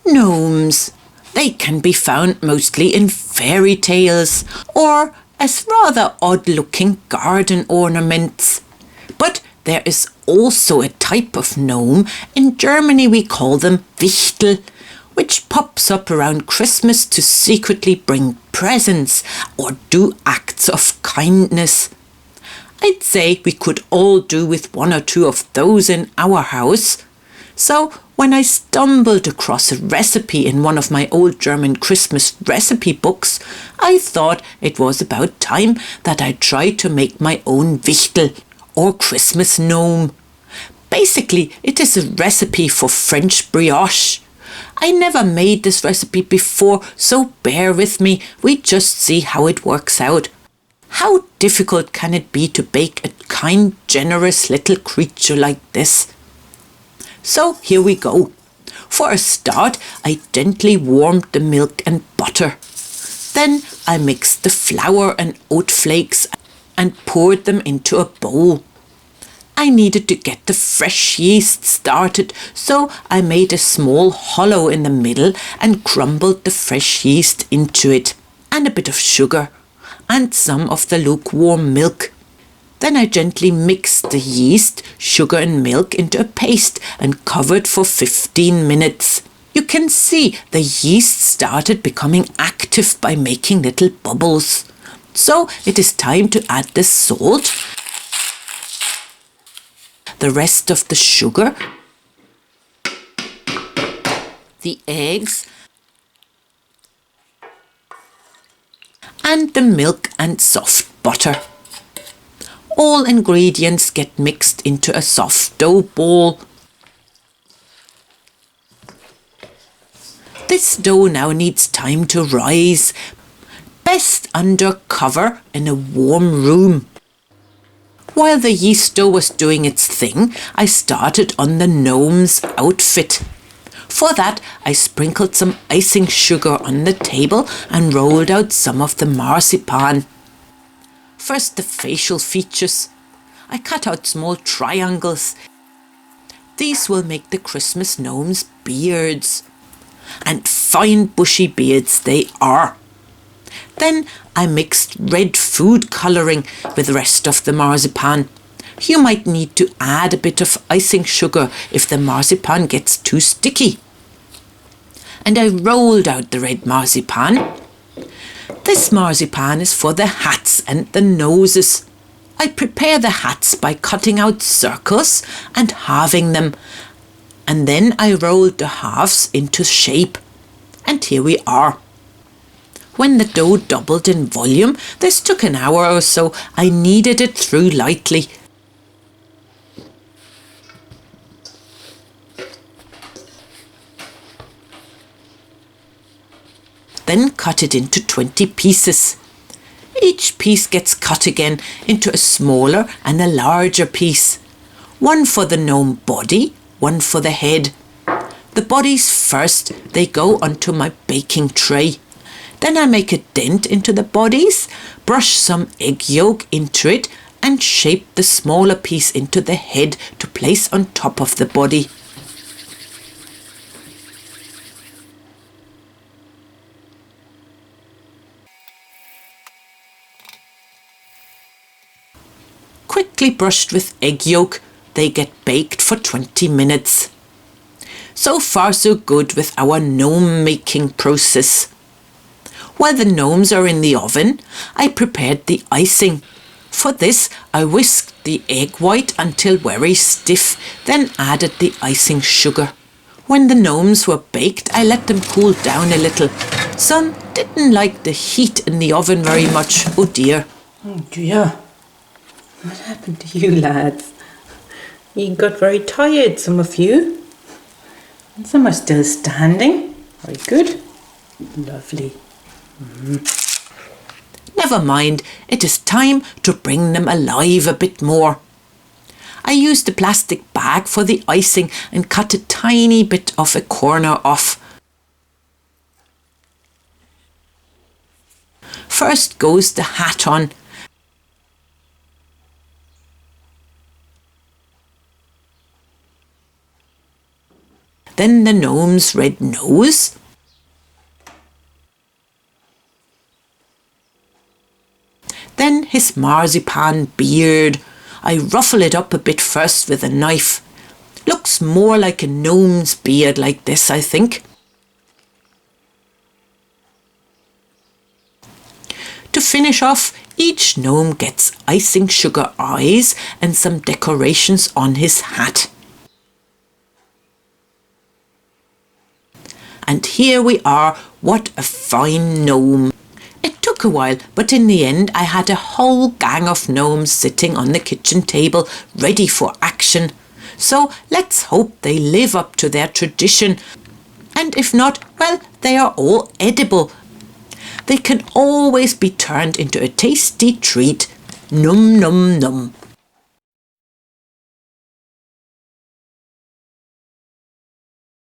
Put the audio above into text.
Gnomes. They can be found mostly in fairy tales or as rather odd-looking garden ornaments. But there is also a type of gnome. In Germany we call them Wichtel, which pops up around Christmas to secretly bring presents or do acts of kindness. I'd say we could all do with one or two of those in our house. So when I stumbled across a recipe in one of my old German Christmas recipe books, I thought it was about time that I tried to make my own Wichtel, or Christmas gnome. Basically, it is a recipe for French brioche. I never made this recipe before, so bear with me, we just see how it works out. How difficult can it be to bake a kind, generous little creature like this? So here we go. For a start, I gently warmed the milk and butter. Then I mixed the flour and oat flakes and poured them into a bowl. I needed to get the fresh yeast started, so I made a small hollow in the middle and crumbled the fresh yeast into it, and a bit of sugar, and some of the lukewarm milk. Then I gently mixed the yeast, sugar and milk into a paste and covered for 15 minutes. You can see the yeast started becoming active by making little bubbles. So it is time to add the salt, the rest of the sugar, the eggs, and the milk and soft butter. All ingredients get mixed into a soft dough ball. This dough now needs time to rise, best under cover in a warm room. While the yeast dough was doing its thing, I started on the gnome's outfit. For that, I sprinkled some icing sugar on the table and rolled out some of the marzipan. First, the facial features. I cut out small triangles. These will make the Christmas gnomes beards. And fine bushy beards they are. Then I mixed red food colouring with the rest of the marzipan. You might need to add a bit of icing sugar if the marzipan gets too sticky. And I rolled out the red marzipan. This marzipan is for the hats and the noses. I prepare the hats by cutting out circles and halving them, and then I rolled the halves into shape. And here we are. When the dough doubled in volume, this took an hour or so. I kneaded it through lightly. Then cut it into 20 pieces. Each piece gets cut again into a smaller and a larger piece. One for the gnome body, one for the head. The bodies first, they go onto my baking tray. Then I make a dent into the bodies, brush some egg yolk into it and shape the smaller piece into the head to place on top of the body. Quickly brushed with egg yolk, they get baked for 20 minutes. So far so good with our gnome making process. While the gnomes are in the oven, I prepared the icing. For this, I whisked the egg white until very stiff, then added the icing sugar. When the gnomes were baked, I let them cool down a little. Some didn't like the heat in the oven very much. Oh dear. Oh dear. What happened to you lads? You got very tired, some of you. And some are still standing. Very good. Lovely. Never mind, it is time to bring them alive a bit more. I used a plastic bag for the icing and cut a tiny bit of a corner off. First goes the hat on. then the gnome's red nose, then his marzipan beard. I ruffle it up a bit first with a knife. Looks more like a gnome's beard like this, I think. To finish off, each gnome gets icing sugar eyes and some decorations on his hat. And here we are. What a fine gnome. It took a while, but in the end I had a whole gang of gnomes sitting on the kitchen table ready for action. So let's hope they live up to their tradition. And if not, well, they are all edible. They can always be turned into a tasty treat. Num num num.